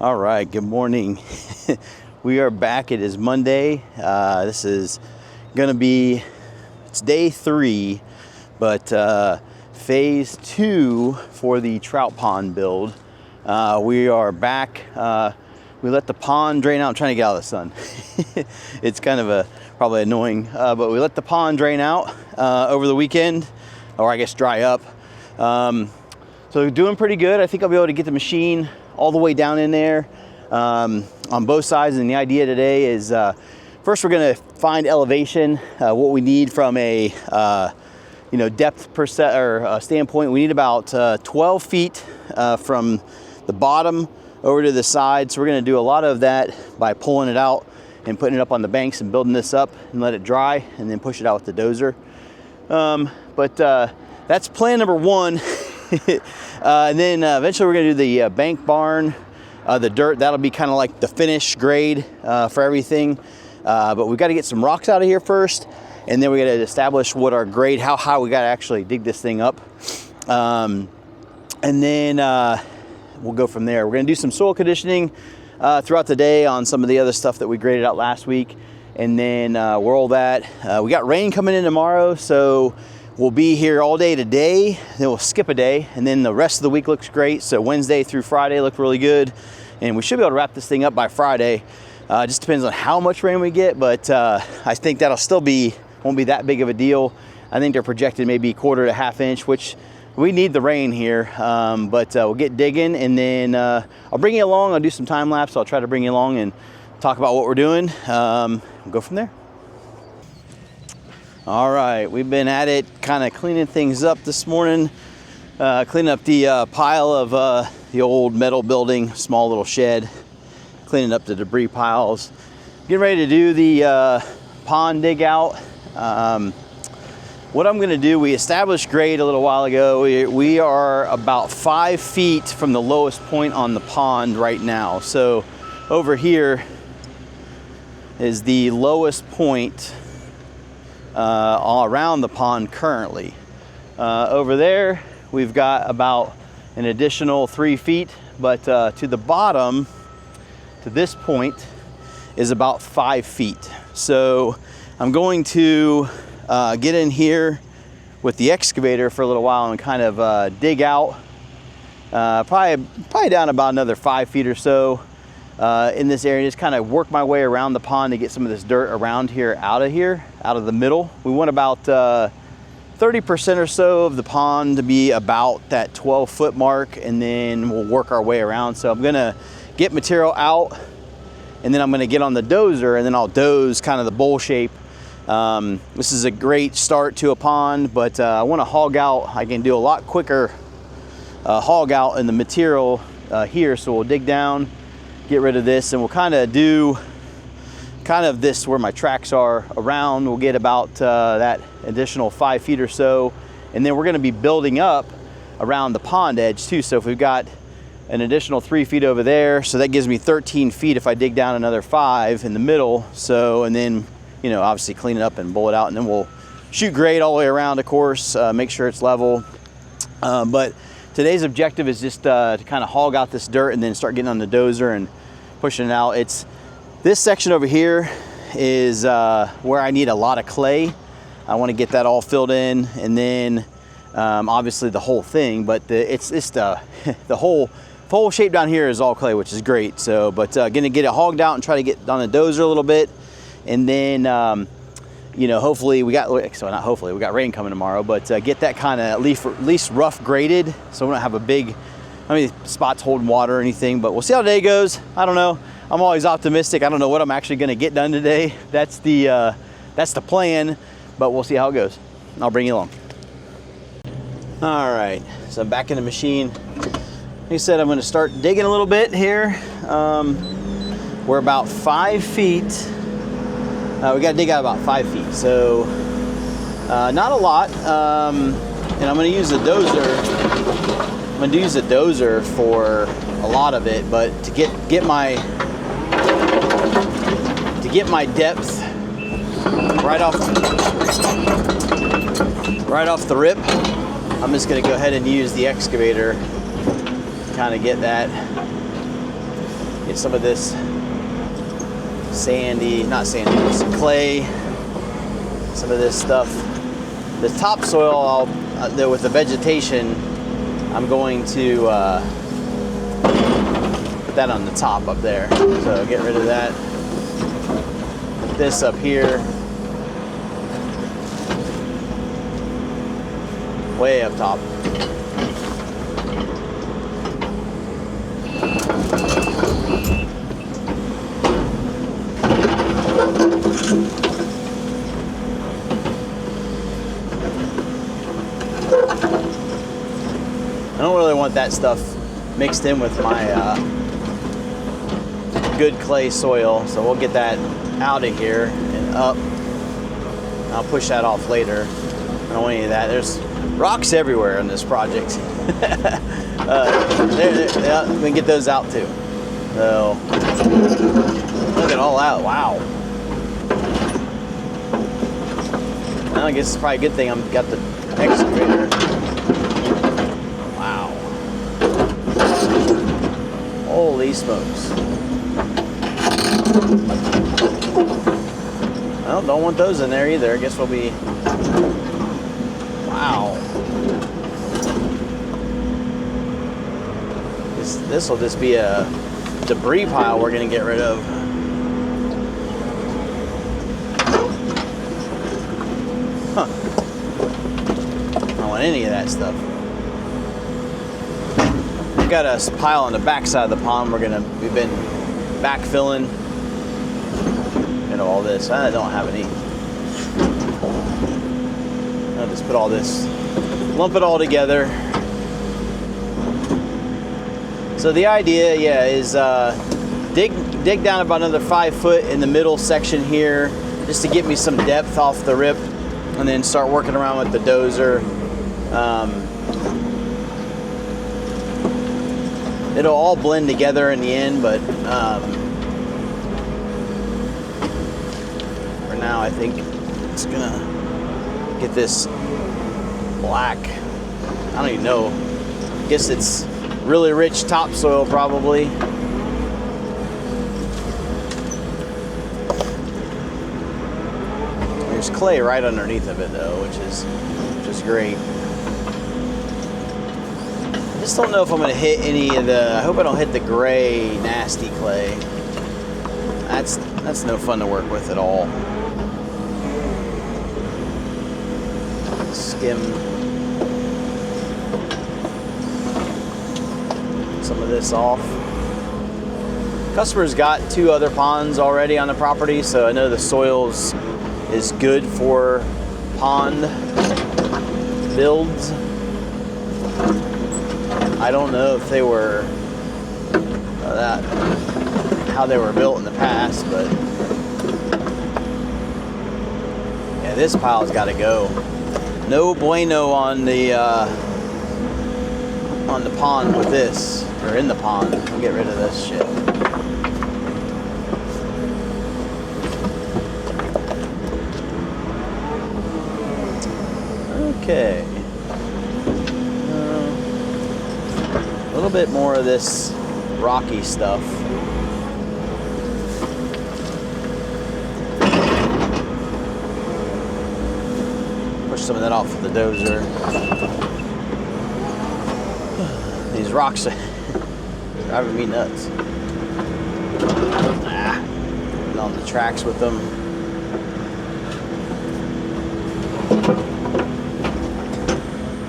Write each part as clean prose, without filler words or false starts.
All right, good morning. We are back. It is Monday. This is gonna be, it's day 3, but phase 2 for the trout pond build. We are back. We let the pond drain out. I'm trying to get out of the sun. It's kind of probably annoying, but we let the pond drain out over the weekend, or I guess dry up. So doing pretty good. I think I'll be able to get the machine all the way down in there on both sides. And the idea today is first we're going to find elevation, what we need from a depth per set or standpoint. We need about 12 feet from the bottom over to the side. So we're going to do a lot of that by pulling it out and putting it up on the banks and building this up and let it dry and then push it out with the dozer. But that's plan number 1. And then eventually we're going to do the bank barn, the dirt. That'll be kind of like the finish grade for everything. But we've got to get some rocks out of here first, and then we got to establish what our grade, how high we got to actually dig this thing up. And then we'll go from there. We're going to do some soil conditioning throughout the day on some of the other stuff that we graded out last week, and then roll that. We got rain coming in tomorrow, so we'll be here all day today, then we'll skip a day, and then the rest of the week looks great. So Wednesday through Friday look really good, and we should be able to wrap this thing up by Friday. Just depends on how much rain we get, but I think that'll still won't be that big of a deal. I think they're projected maybe 1/4 to 1/2 inch, which we need the rain here, but we'll get digging, and then I'll bring you along. I'll do some time lapse. I'll try to bring you along and talk about what we're doing. We'll go from there. All right, we've been at it kind of cleaning things up this morning, cleaning up the pile of the old metal building, small little shed, cleaning up the debris piles, getting ready to do the pond dig out. What I'm gonna do, we established grade a little while ago. We are about 5 feet from the lowest point on the pond right now. So over here is the lowest point all around the pond currently. Over there we've got about an additional 3 feet, but to the bottom, to this point, is about 5 feet. So I'm going to get in here with the excavator for a little while and kind of dig out probably down about another 5 feet or so in this area. Just kind of work my way around the pond to get some of this dirt around here, out of the middle. We want about 30% or so of the pond to be about that 12-foot mark, and then we'll work our way around. So I'm gonna get material out, and then I'm gonna get on the dozer, and then I'll doze kind of the bowl shape. This is a great start to a pond, but I want to hog out. I can do a lot quicker hog out in the material here. So we'll dig down, get rid of this, and we'll kind of do this where my tracks are around. We'll get about that additional 5 feet or so, and then we're going to be building up around the pond edge too. So if we've got an additional 3 feet over there, so that gives me 13 feet if I dig down another 5 in the middle. So, and then obviously clean it up and bowl it out, and then we'll shoot grade all the way around, of course, make sure it's level. But today's objective is just to kind of hog out this dirt and then start getting on the dozer and pushing it out. This section over here is where I need a lot of clay. I want to get that all filled in, and then obviously the whole thing, but the whole shape down here is all clay, which is great. So, but gonna get it hogged out and try to get on the dozer a little bit. And then, hopefully we got rain coming tomorrow, but get that kind of at least rough graded, so we don't have how many spots holding water or anything. But we'll see how the day goes. I don't know. I'm always optimistic. I don't know what I'm actually going to get done today. That's the plan, but we'll see how it goes. I'll bring you along. All right, so I'm back in the machine. Like I said, I'm going to start digging a little bit here. We're about 5 feet. We got to dig out about 5 feet, so not a lot. And I'm going to use the dozer. I'm going to use the dozer for a lot of it, but to get my depth right off the rip, I'm just going to go ahead and use the excavator to kind of get that Get some of this sandy, not sandy, it's clay, some of this stuff. The topsoil, with the vegetation, I'm going to put that on the top up there. So get rid of that. Put this up here. Way up top. I don't really want that stuff mixed in with my good clay soil, so we'll get that out of here and up. I'll push that off later. I don't want any of that. There's rocks everywhere in this project. Yeah, we can get those out too. So look at all that. Wow. I guess it's probably a good thing I've got the excavator. Wow. Holy smokes. Well, don't want those in there either. I guess we'll be... Wow. This will just be a debris pile we're going to get rid of. Huh. I don't want any of that stuff. We've got a pile on the back side of the pond. We've been backfilling. You know, all this. I don't have any. I'll just put all this, lump it all together. So the idea, yeah, is dig down about another 5 foot in the middle section here, just to get me some depth off the rip, and then start working around with the dozer. It'll all blend together in the end, but for now I think it's gonna get this black. I don't even know. I guess it's really rich topsoil probably. There's clay right underneath of it though, which is great. I just don't know if I'm gonna hit any of the, I hope I don't hit the gray nasty clay. That's no fun to work with at all. Skim some of this off. Customer's got 2 other ponds already on the property, so I know the soils is good for pond builds. I don't know if they were how they were built in the past, but yeah, this pile's got to go. No bueno on the pond with this, or in the pond. We'll get rid of this shit. Okay. A little bit more of this rocky stuff. Push some of that off with the dozer. These rocks are driving me nuts. Getting on the tracks with them.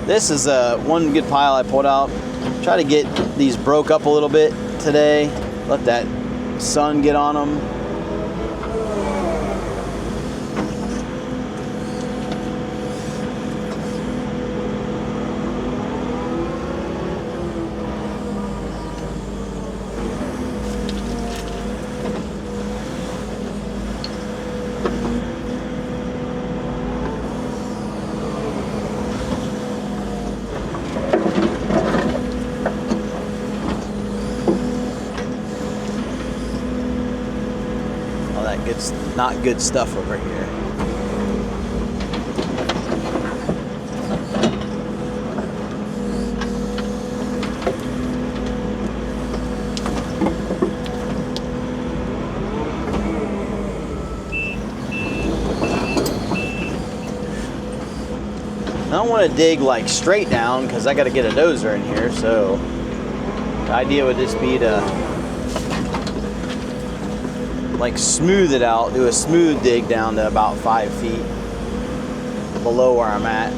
This is one good pile I pulled out. Try to get these broke up a little bit today. Let that sun get on them. It's not good stuff over here. want to dig like straight down because I got to get a dozer in here. So the idea would just be to like smooth it out, do a smooth dig down to about 5 feet below where I'm at.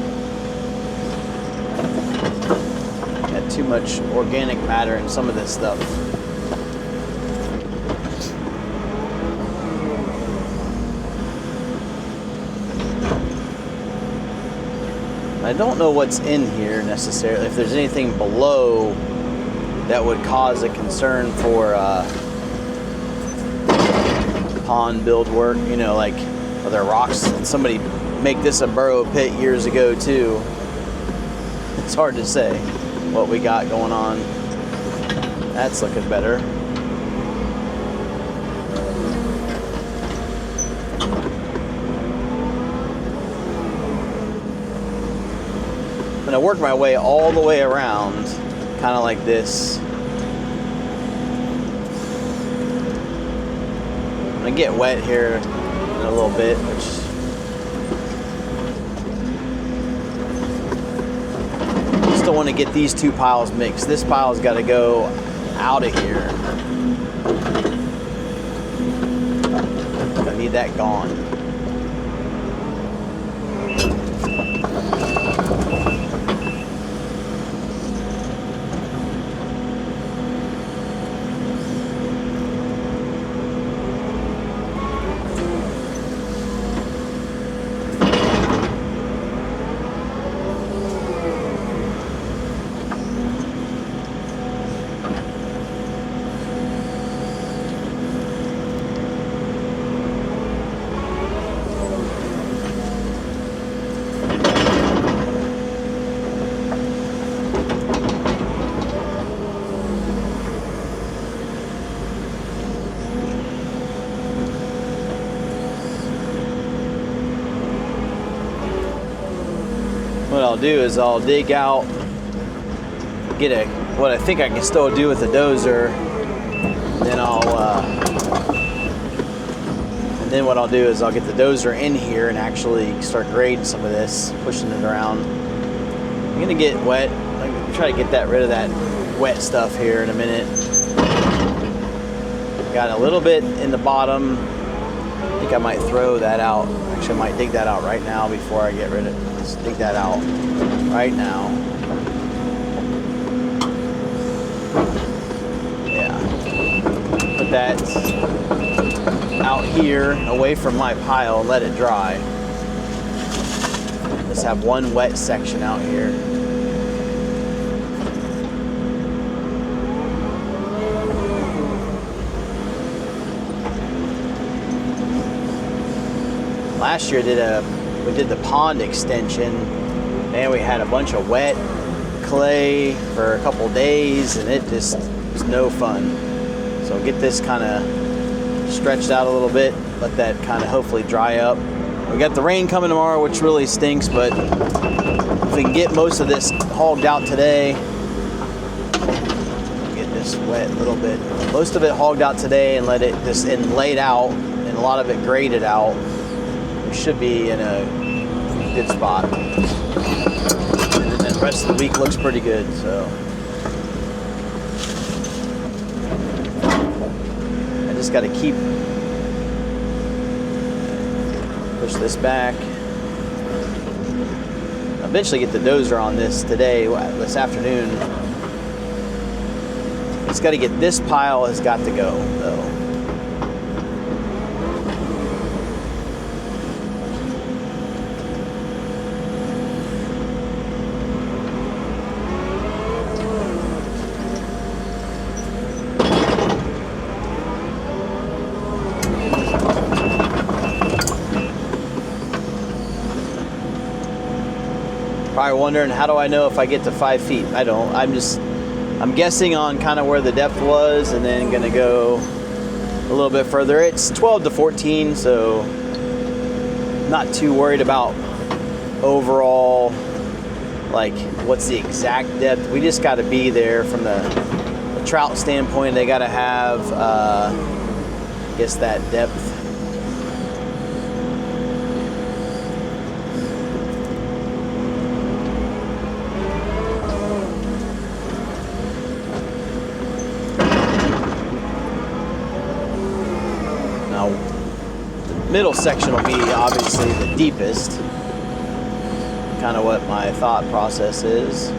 Got too much organic matter in some of this stuff. I don't know what's in here necessarily, if there's anything below that would cause a concern for pond build work, you know, like are there rocks? Did somebody make this a burrow pit years ago too? It's hard to say what we got going on. That's looking better. I'm gonna work my way all the way around, kind of like this. I'm gonna get wet here in a little bit, which still want to get these two piles mixed. This pile's got to go out of here. I need that gone. What I'll do is I'll dig out, get what I think I can still do with the dozer, then then what I'll do is I'll get the dozer in here and actually start grading some of this, pushing it around. I'm gonna get wet. I'm gonna try to get rid of that wet stuff here in a minute. Got a little bit in the bottom. I think I might throw that out. Actually, I might dig that out right now before I get rid of it. Let's dig that out right now. Yeah. Put that out here away from my pile and let it dry. Just have one wet section out here. Last year we did the pond extension, and we had a bunch of wet clay for a couple days, and it just was no fun. So get this kind of stretched out a little bit, let that kind of hopefully dry up. We got the rain coming tomorrow, which really stinks, but if we can get most of this hogged out today, get this wet a little bit, most of it hogged out today and let it just laid out, and a lot of it graded out, we should be in a good spot. And then the rest of the week looks pretty good, so. I just got to push this back. I'll eventually get the dozer on this this afternoon. It's got to get, this pile has got to go though. Probably wondering, how do I know if I get to 5 feet? I don't. I'm guessing on kind of where the depth was, and then gonna go a little bit further. It's 12 to 14, so not too worried about overall, like what's the exact depth. We just got to be there from the trout standpoint. They got to have, I guess, that depth. middle section will be obviously the deepest. Kind of what my thought process is.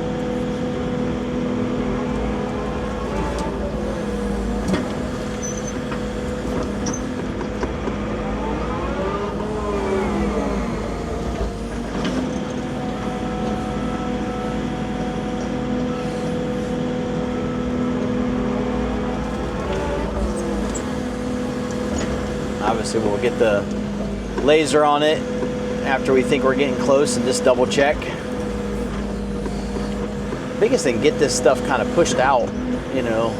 Obviously we'll get the laser on it after we think we're getting close and just double check. Biggest thing, get this stuff kind of pushed out, you know,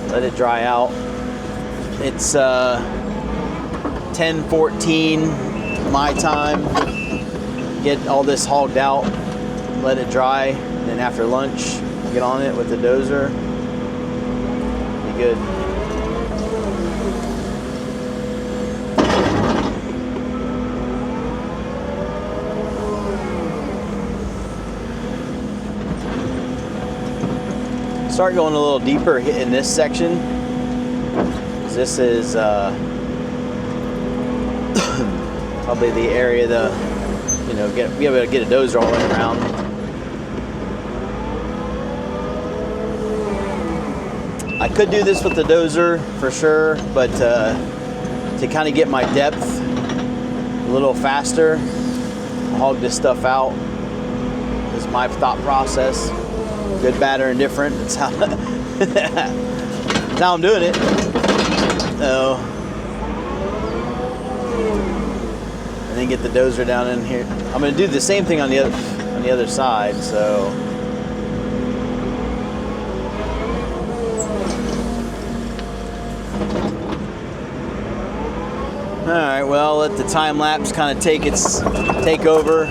let it dry out. It's 10:14 my time. Get all this hogged out, let it dry, and then after lunch, get on it with the dozer. Be good. Start going a little deeper in this section. This is probably the area to, you know, be able to get a dozer all the way around. I could do this with the dozer for sure, but to kind of get my depth a little faster, hog this stuff out. This is my thought process. Good, bad, or indifferent. That's how, that's how I'm doing it. So, and then get the dozer down in here. I'm going to do the same thing on the other side. So, all right. Well, let the time lapse kind of take over.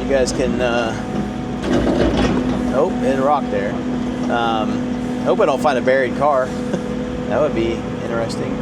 You guys can. Oh, hit a rock there. Hope I don't find a buried car. That would be interesting.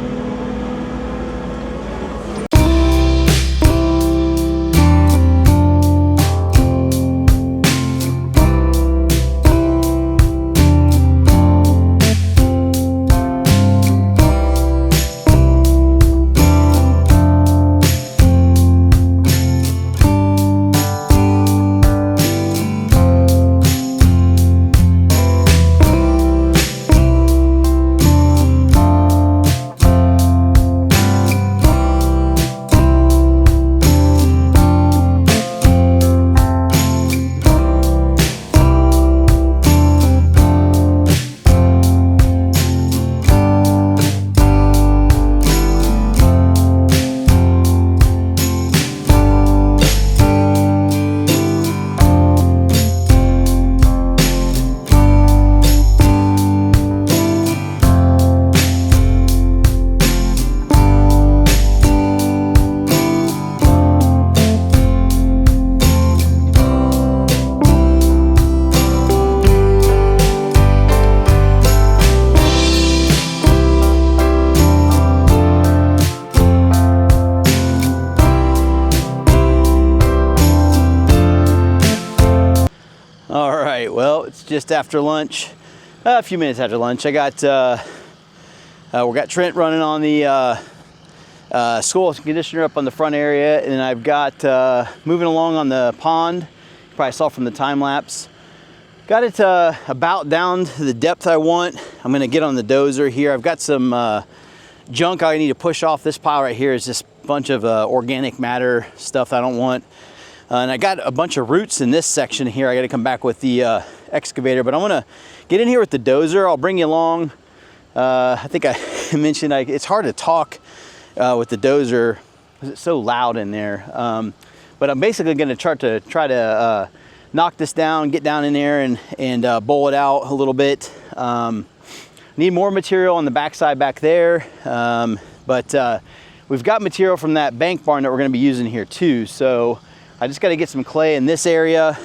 Well, it's just after lunch, a few minutes after lunch. I got we got Trent running on the school conditioner up on the front area, and I've got moving along on the pond. You probably saw from the time lapse. Got it about down to the depth I want. I'm gonna get on the dozer here. I've got some junk I need to push off. This pile right here is just a bunch of organic matter stuff I don't want. And I got a bunch of roots in this section here. I got to come back with the excavator, but I'm gonna get in here with the dozer. I'll bring you along. I think I mentioned it's hard to talk with the dozer because it's so loud in there. But I'm basically gonna try to knock this down, get down in there and bowl it out a little bit. Need more material on the backside back there, but we've got material from that bank barn that we're gonna be using here too. So I just got to get some clay in this area.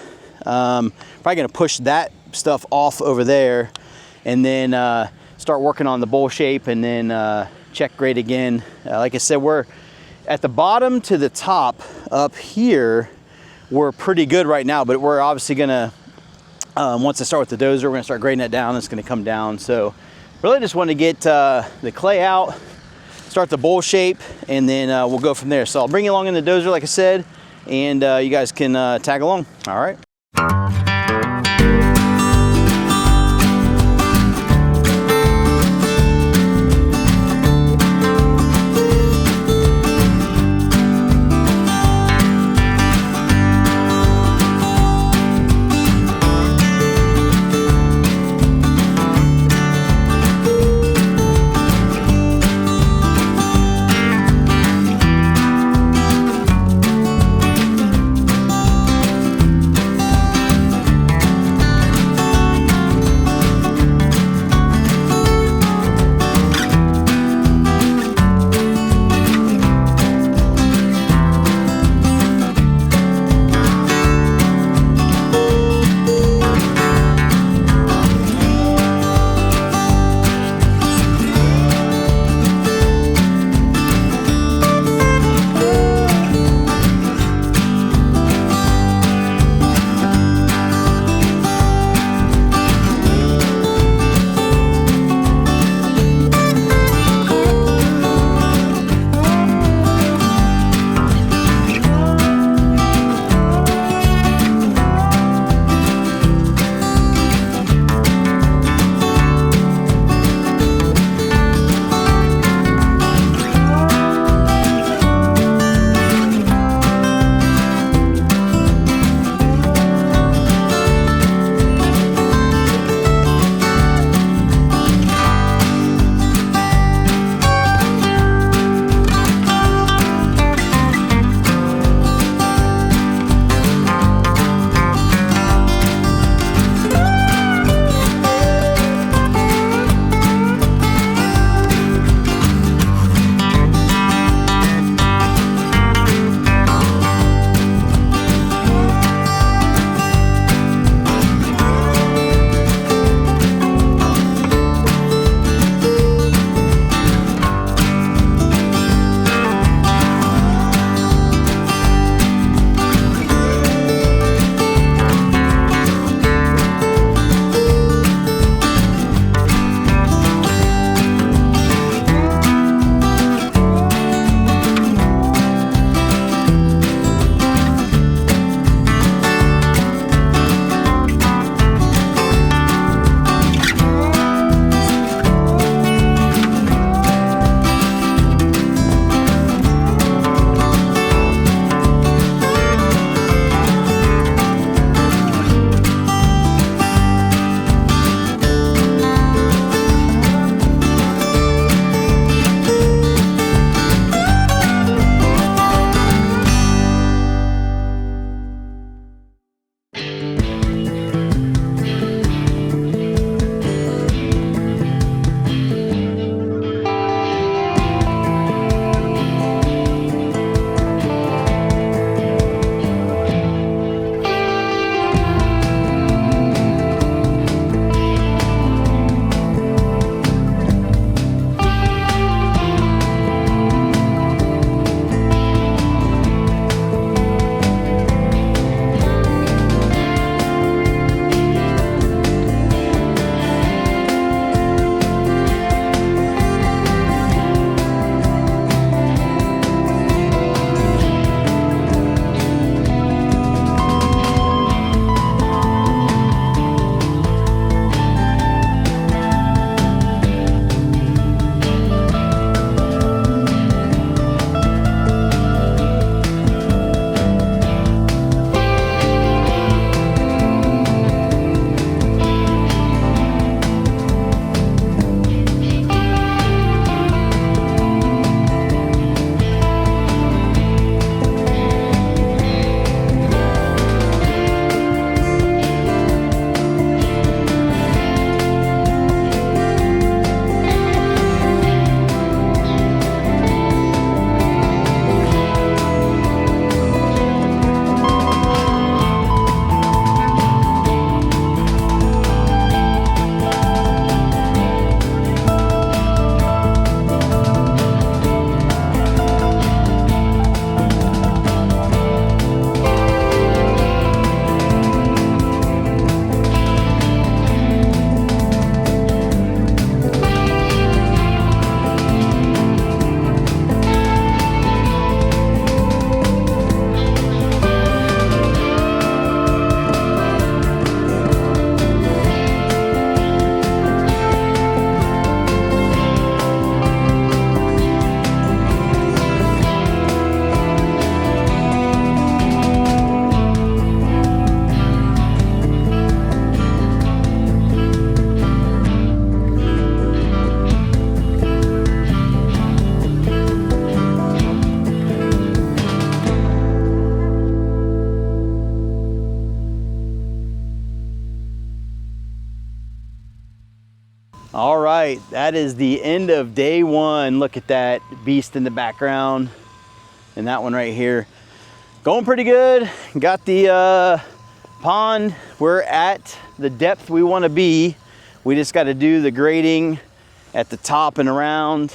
Probably going to push that stuff off over there and then start working on the bowl shape and then check grade again. Like I said, we're at the bottom to the top up here. We're pretty good right now, but we're obviously going to, once I start with the dozer, we're going to start grading it down. It's going to come down. So really just want to get the clay out, start the bowl shape, and then we'll go from there. So I'll bring you along in the dozer, like I said, and you guys can tag along. All right. right, that is the end of day one. Look at that beast in the background and that one right here. Going pretty good. Got the pond. We're at the depth we want to be. We just got to do the grading at the top and around.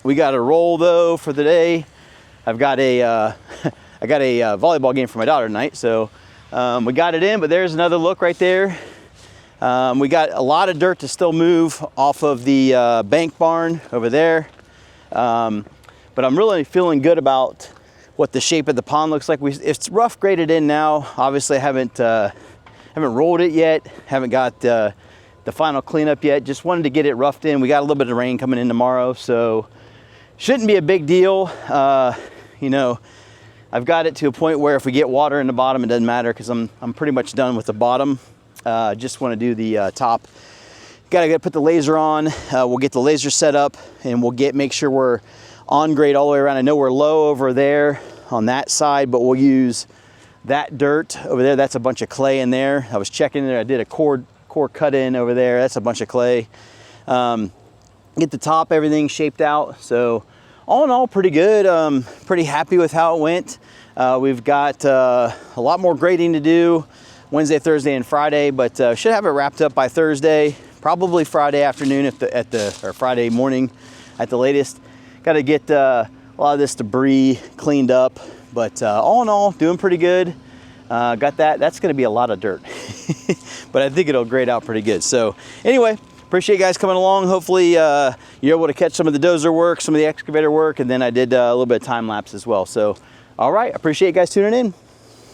We got a roll though for the day. I've got a I got a volleyball game for my daughter tonight, so we got it in. But there's another look right there. We got a lot of dirt to still move off of the bank barn over there, but I'm really feeling good about what the shape of the pond looks like. It's rough graded in now. Obviously, I haven't rolled it yet. Haven't got the final cleanup yet. Just wanted to get it roughed in. We got a little bit of rain coming in tomorrow, so shouldn't be a big deal. You know, I've got it to a point where if we get water in the bottom, it doesn't matter because I'm pretty much done with the bottom. Just want to do the top. Gotta put the laser on. We'll get the laser set up and we'll make sure we're on grade all the way around. I know we're low over there on that side, but we'll use that dirt over there. That's a bunch of clay in there. I was checking there. I did a core cut in over there. That's a bunch of clay. Get the top, everything shaped out. So all in all, pretty good. Pretty happy with how it went. We've got a lot more grading to do Wednesday, Thursday, and Friday, but should have it wrapped up by Thursday, probably Friday afternoon or Friday morning at the latest. Got to get a lot of this debris cleaned up, but all in all, doing pretty good. Got that. That's going to be a lot of dirt, but I think it'll grade out pretty good. So anyway, appreciate you guys coming along. Hopefully you're able to catch some of the dozer work, some of the excavator work, and then I did a little bit of time lapse as well. So all right, appreciate you guys tuning in.